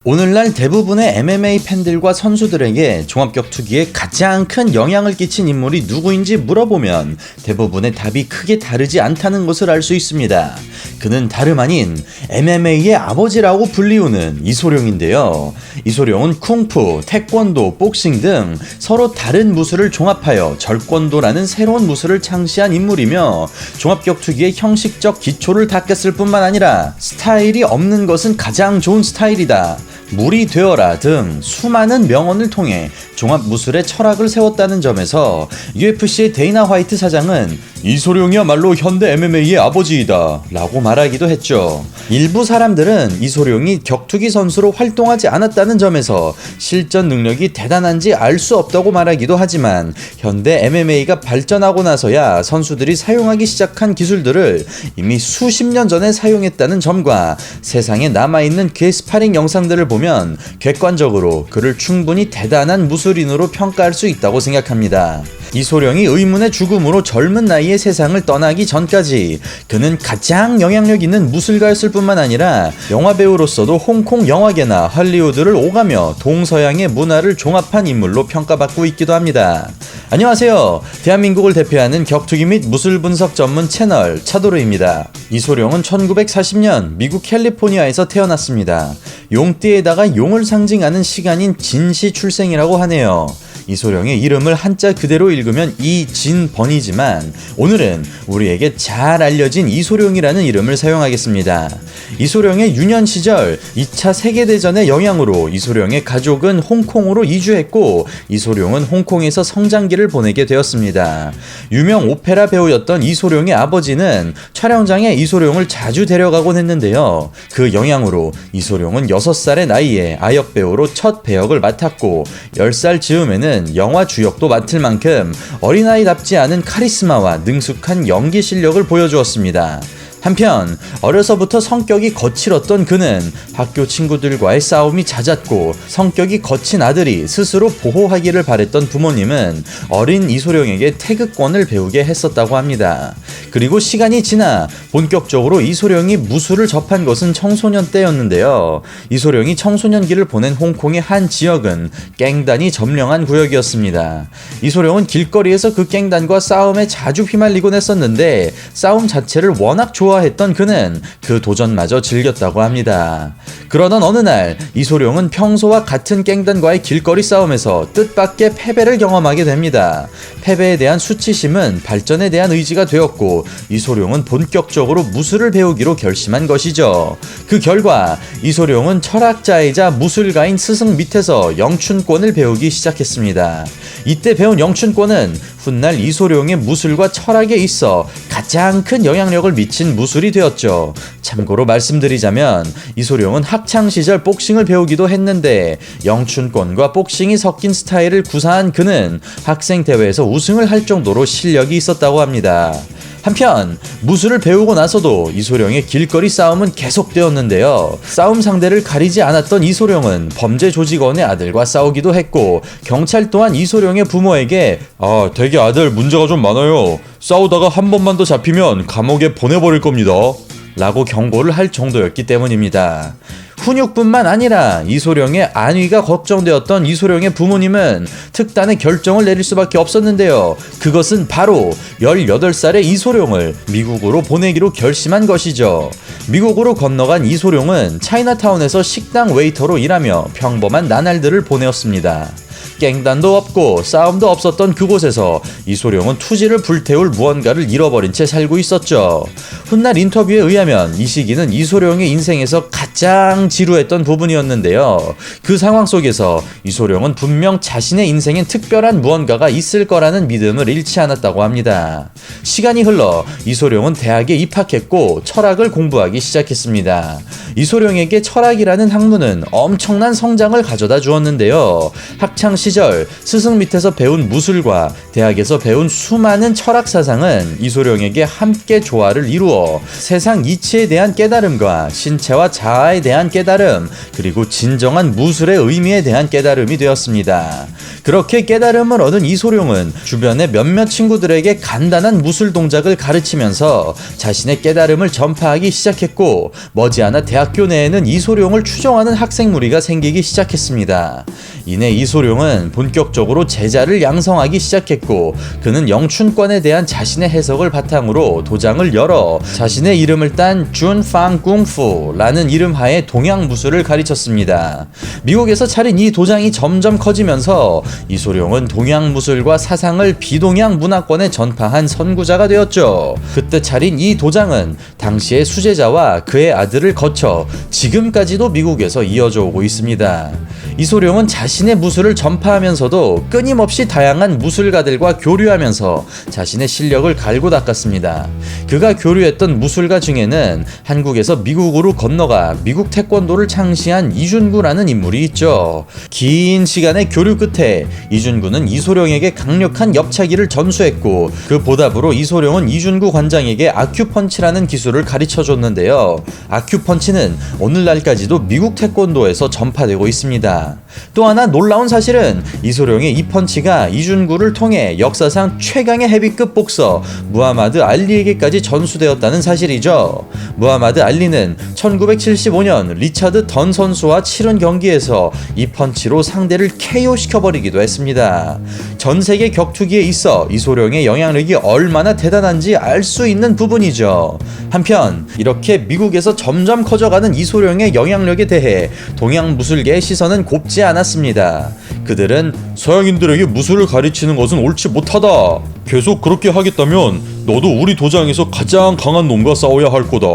오늘날 대부분의 MMA 팬들과 선수들에게 종합격투기에 가장 큰 영향을 끼친 인물이 누구인지 물어보면 대부분의 답이 크게 다르지 않다는 것을 알 수 있습니다. 그는 다름 아닌 MMA의 아버지라고 불리우는 이소룡인데요. 이소룡은 쿵푸, 태권도, 복싱 등 서로 다른 무술을 종합하여 절권도라는 새로운 무술을 창시한 인물이며 종합격투기의 형식적 기초를 닦았을 뿐만 아니라 스타일이 없는 것은 가장 좋은 스타일이다, 물이 되어라 등 수많은 명언을 통해 종합무술의 철학을 세웠다는 점에서 UFC의 데이나 화이트 사장은 이소룡이야말로 현대 MMA의 아버지이다 라고 말하기도 했죠. 일부 사람들은 이소룡이 격투기 선수로 활동하지 않았다는 점에서 실전 능력이 대단한지 알 수 없다고 말하기도 하지만 현대 MMA가 발전하고 나서야 선수들이 사용하기 시작한 기술들을 이미 수십 년 전에 사용했다는 점과 세상에 남아있는 그의 스파링 영상들을 보면 객관적으로 그를 충분히 대단한 무술인으로 평가할 수 있다고 생각합니다. 이소룡이 의문의 죽음으로 젊은 나이에 세상을 떠나기 전까지 그는 가장 영향력 있는 무술가였을 뿐만 아니라 영화배우로서도 홍콩 영화계나 할리우드를 오가며 동서양의 문화를 종합한 인물로 평가받고 있기도 합니다. 안녕하세요. 대한민국을 대표하는 격투기 및 무술 분석 전문 채널 차도르입니다. 이소룡은 1940년 미국 캘리포니아에서 태어났습니다. 용띠에다가 용을 상징하는 시간인 진시 출생이라고 하네요. 이소룡의 이름을 한자 그대로 읽으면 이진번이지만 오늘은 우리에게 잘 알려진 이소룡이라는 이름을 사용하겠습니다. 이소룡의 유년 시절 2차 세계대전의 영향으로 이소룡의 가족은 홍콩으로 이주했고 이소룡은 홍콩에서 성장기를 보내게 되었습니다. 유명 오페라 배우였던 이소룡의 아버지는 촬영장에 이소룡을 자주 데려가곤 했는데요. 그 영향으로 이소룡은 6살의 나이에 아역 배우로 첫 배역을 맡았고 10살 즈음에는 영화 주역도 맡을 만큼 어린아이답지 않은 카리스마와 능숙한 연기 실력을 보여주었습니다. 한편 어려서부터 성격이 거칠었던 그는 학교 친구들과의 싸움이 잦았고 성격이 거친 아들이 스스로 보호하기를 바랬던 부모님은 어린 이소룡에게 태극권을 배우게 했었다고 합니다. 그리고 시간이 지나 본격적으로 이소룡이 무술을 접한 것은 청소년 때였는데요. 이소룡이 청소년기를 보낸 홍콩의 한 지역은 갱단이 점령한 구역이었습니다. 이소룡은 길거리에서 그 갱단과 싸움에 자주 휘말리곤 했었는데 싸움 자체를 워낙 좋아했던 그는 그 도전마저 즐겼다고 합니다. 그러던 어느 날 이소룡은 평소와 같은 갱단과의 길거리 싸움에서 뜻밖의 패배를 경험하게 됩니다. 패배에 대한 수치심은 발전에 대한 의지가 되었고 이소룡은 본격적으로 무술을 배우기로 결심한 것이죠. 그 결과 이소룡은 철학자이자 무술가인 스승 밑에서 영춘권을 배우기 시작했습니다. 이때 배운 영춘권은 훗날 이소룡의 무술과 철학에 있어 가장 큰 영향력을 미친 무술이 되었죠. 참고로 말씀드리자면 이소룡은 학창시절 복싱을 배우기도 했는데 영춘권과 복싱이 섞인 스타일을 구사한 그는 학생대회에서 우승을 할 정도로 실력이 있었다고 합니다. 한편 무술을 배우고 나서도 이소룡의 길거리 싸움은 계속되었는데요. 싸움 상대를 가리지 않았던 이소룡은 범죄 조직원의 아들과 싸우기도 했고 경찰 또한 이소룡의 부모에게 되게 아들 문제가 좀 많아요. 싸우다가 한 번만 더 잡히면 감옥에 보내버릴 겁니다 라고 경고를 할 정도였기 때문입니다. 훈육뿐만 아니라 이소룡의 안위가 걱정되었던 이소룡의 부모님은 특단의 결정을 내릴 수밖에 없었는데요. 그것은 바로 18살의 이소룡을 미국으로 보내기로 결심한 것이죠. 미국으로 건너간 이소룡은 차이나타운에서 식당 웨이터로 일하며 평범한 나날들을 보내었습니다. 갱단도 없고 싸움도 없었던 그곳에서 이소룡은 투지를 불태울 무언가를 잃어버린 채 살고 있었죠. 훗날 인터뷰에 의하면 이 시기는 이소룡의 인생에서 가장 지루했던 부분이었는데요. 그 상황 속에서 이소룡은 분명 자신의 인생엔 특별한 무언가가 있을 거라는 믿음을 잃지 않았다고 합니다. 시간이 흘러 이소룡은 대학에 입학했고 철학을 공부하기 시작했습니다. 이소룡에게 철학이라는 학문은 엄청난 성장을 가져다 주었는데요. 학창시 시절 스승 밑에서 배운 무술과 대학에서 배운 수많은 철학 사상은 이소룡에게 함께 조화를 이루어 세상 이치에 대한 깨달음과 신체와 자아에 대한 깨달음, 그리고 진정한 무술의 의미에 대한 깨달음이 되었습니다. 그렇게 깨달음을 얻은 이소룡은 주변의 몇몇 친구들에게 간단한 무술 동작을 가르치면서 자신의 깨달음을 전파하기 시작했고, 머지않아 대학교 내에는 이소룡을 추종하는 학생 무리가 생기기 시작했습니다. 이내 이소룡은 본격적으로 제자를 양성하기 시작했고, 그는 영춘권에 대한 자신의 해석을 바탕으로 도장을 열어 자신의 이름을 딴 준팡궁푸라는 이름하에 동양무술을 가르쳤습니다. 미국에서 차린 이 도장이 점점 커지면서 이소룡은 동양무술과 사상을 비동양 문화권에 전파한 선구자가 되었죠. 그때 차린 이 도장은 당시의 수제자와 그의 아들을 거쳐 지금까지도 미국에서 이어져 오고 있습니다. 이소룡은 자신의 무술을 전파하면서도 끊임없이 다양한 무술가들과 교류하면서 자신의 실력을 갈고 닦았습니다. 그가 교류했던 무술가 중에는 한국에서 미국으로 건너가 미국 태권도를 창시한 이준구라는 인물이 있죠. 긴 시간의 교류 끝에 이준구는 이소룡에게 강력한 옆차기를 전수했고, 그 보답으로 이소룡은 이준구 관장에게 아큐펀치라는 기술을 가르쳐줬는데요. 아큐펀치는 오늘날까지도 미국 태권도에서 전파되고 있습니다. 또 하나 놀라운 사실은 이소룡의 이 펀치가 이준구를 통해 역사상 최강의 헤비급 복서 무하마드 알리에게까지 전수되었다는 사실이죠. 무하마드 알리는 1975년 리차드 던 선수와 치른 경기에서 이 펀치로 상대를 KO 시켜버리기도 했습니다. 전 세계 격투기에 있어 이소룡의 영향력이 얼마나 대단한지 알 수 있는 부분이죠. 한편 이렇게 미국에서 점점 커져가는 이소룡의 영향력에 대해 동양 무술계의 시선은 곱지 않았습니다. 그들은 서양인들에게 무술을 가르치는 것은 옳지 못하다, 계속 그렇게 하겠다면 너도 우리 도장에서 가장 강한 놈과 싸워야 할 거다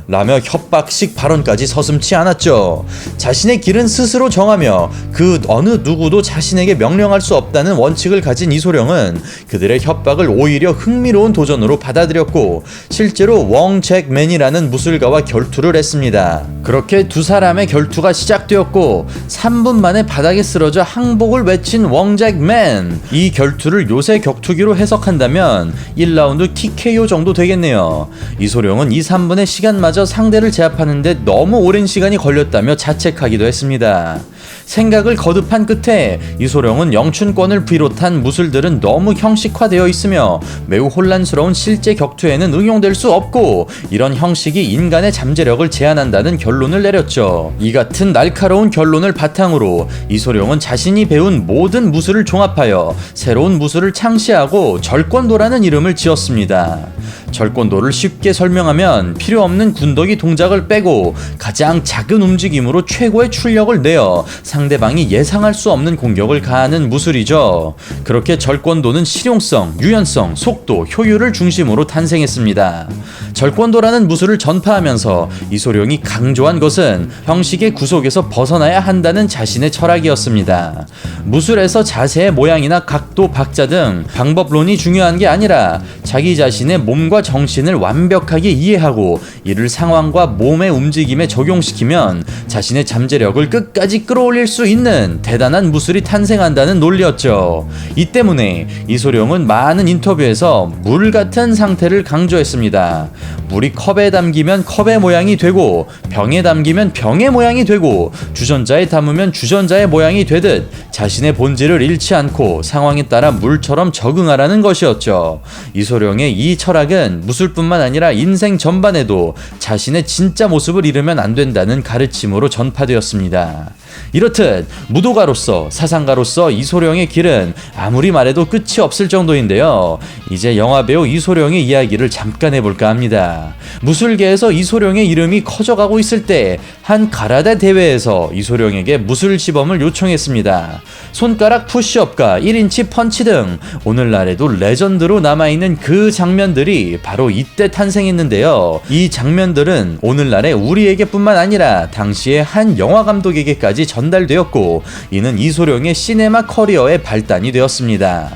라며 협박식 발언까지 서슴지 않았죠. 자신의 길은 스스로 정하며 그 어느 누구도 자신에게 명령할 수 없다는 원칙을 가진 이소룡은 그들의 협박을 오히려 흥미로운 도전으로 받아들였고, 실제로 웡잭맨이라는 무술가와 결투를 했습니다. 그렇게 두 사람의 결투가 시작되었고 3분 만에 바닥에 쓰러져 항복을 외친 웡잭맨. 이 결투를 요새 격투기로 해석한다면 1라운드 TKO 정도 되겠네요. 이소룡은 2, 3분의 시간마저 상대를 제압하는데 너무 오랜 시간이 걸렸다며 자책하기도 했습니다. 생각을 거듭한 끝에 이소룡은 영춘권을 비롯한 무술들은 너무 형식화되어 있으며 매우 혼란스러운 실제 격투에는 응용될 수 없고, 이런 형식이 인간의 잠재력을 제한한다는 결론을 내렸죠. 이 같은 날카로운 결론을 바탕으로 이소룡은 자신이 배운 모든 무술을 종합하여 새로운 무술을 창시하고 절권도라는 이름을 지었습니다. 절권도를 쉽게 설명하면 필요 없는 군더기 동작을 빼고 가장 작은 움직임으로 최고의 출력을 내어 상대방이 예상할 수 없는 공격을 가하는 무술이죠. 그렇게 절권도는 실용성, 유연성, 속도, 효율을 중심으로 탄생했습니다. 절권도라는 무술을 전파하면서 이소룡이 강조한 것은 형식의 구속에서 벗어나야 한다는 자신의 철학이었습니다. 무술에서 자세의 모양이나 각도, 박자 등 방법론이 중요한 게 아니라 자기 자신의 몸과 정신을 완벽하게 이해하고 이를 상황과 몸의 움직임에 적용시키면 자신의 잠재력을 끝까지 끌어올릴 수 있는 대단한 무술이 탄생한다는 논리였죠. 이 때문에 이소룡은 많은 인터뷰에서 물 같은 상태를 강조했습니다. 물이 컵에 담기면 컵의 모양이 되고, 병에 담기면 병의 모양이 되고, 주전자에 담으면 주전자의 모양이 되듯 자신의 본질을 잃지 않고 상황에 따라 물처럼 적응하라는 것이었죠. 이소룡의 이 철학은 무술뿐만 아니라 인생 전반에도 자신의 진짜 모습을 잃으면 안 된다는 가르침으로 전파되었습니다. 이렇듯 무도가로서 사상가로서 이소룡의 길은 아무리 말해도 끝이 없을 정도인데요. 이제 영화배우 이소룡의 이야기를 잠깐 해볼까 합니다. 무술계에서 이소룡의 이름이 커져가고 있을 때 한 가라데 대회에서 이소룡에게 무술 시범을 요청했습니다. 손가락 푸시업과 1인치 펀치 등 오늘날에도 레전드로 남아있는 그 장면들이 바로 이때 탄생했는데요. 이 장면들은 오늘날의 우리에게뿐만 아니라 당시의 한 영화 감독에게까지 전달되었고, 이는 이소룡의 시네마 커리어의 발단이 되었습니다.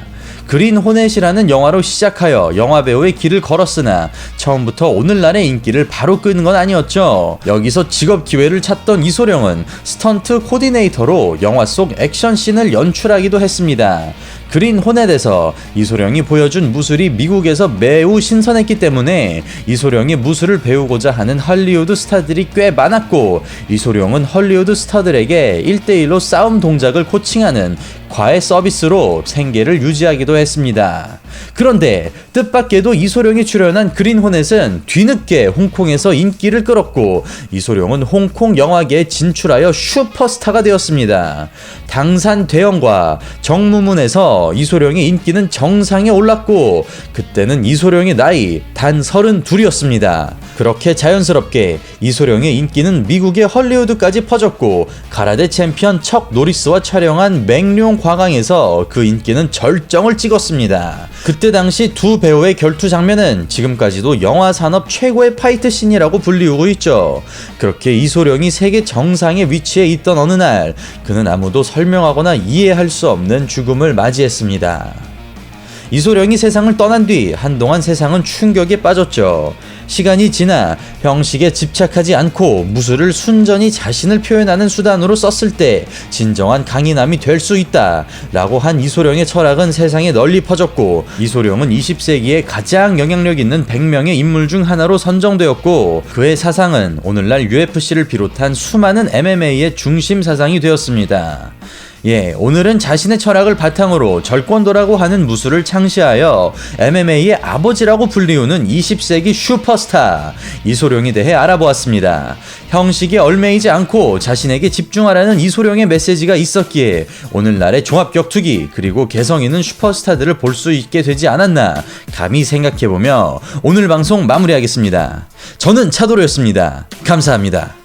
그린 호넷이라는 영화로 시작하여 영화배우의 길을 걸었으나 처음부터 오늘날의 인기를 바로 끄는 건 아니었죠. 여기서 직업 기회를 찾던 이소룡은 스턴트 코디네이터로 영화 속 액션씬을 연출하기도 했습니다. 그린 호넷에서 이소룡이 보여준 무술이 미국에서 매우 신선했기 때문에 이소룡이 무술을 배우고자 하는 헐리우드 스타들이 꽤 많았고, 이소룡은 헐리우드 스타들에게 1대1로 싸움 동작을 코칭하는 과외 서비스로 생계를 유지하기도 했습니다. 그런데 뜻밖에도 이소룡이 출연한 그린 호넷은 뒤늦게 홍콩에서 인기를 끌었고, 이소룡은 홍콩 영화계에 진출하여 슈퍼스타가 되었습니다. 당산 대형과 정무문에서 이소룡의 인기는 정상에 올랐고, 그때는 이소룡의 나이 단 32이었습니다. 그렇게 자연스럽게 이소룡의 인기는 미국의 헐리우드까지 퍼졌고, 가라데 챔피언 척 노리스와 촬영한 맹룡 과강에서 그 인기는 절정을 찍었습니다. 그때 당시 두 배우의 결투 장면은 지금까지도 영화 산업 최고의 파이트 씬이라고 불리우고 있죠. 그렇게 이소룡이 세계 정상에 위치해 있던 어느 날, 그는 아무도 설명하거나 이해할 수 없는 죽음을 맞이했습니다. 이소룡이 세상을 떠난 뒤 한동안 세상은 충격에 빠졌죠. 시간이 지나 형식에 집착하지 않고 무술을 순전히 자신을 표현하는 수단으로 썼을 때 진정한 강인함이 될 수 있다 라고 한 이소룡의 철학은 세상에 널리 퍼졌고, 이소룡은 20세기에 가장 영향력 있는 100명의 인물 중 하나로 선정되었고, 그의 사상은 오늘날 UFC를 비롯한 수많은 MMA의 중심 사상이 되었습니다. 오늘은 자신의 철학을 바탕으로 절권도라고 하는 무술을 창시하여 MMA의 아버지라고 불리우는 20세기 슈퍼스타 이소룡에 대해 알아보았습니다. 형식에 얽매이지 않고 자신에게 집중하라는 이소룡의 메시지가 있었기에 오늘날의 종합격투기 그리고 개성 있는 슈퍼스타들을 볼 수 있게 되지 않았나 감히 생각해보며 오늘 방송 마무리하겠습니다. 저는 차도로였습니다. 감사합니다.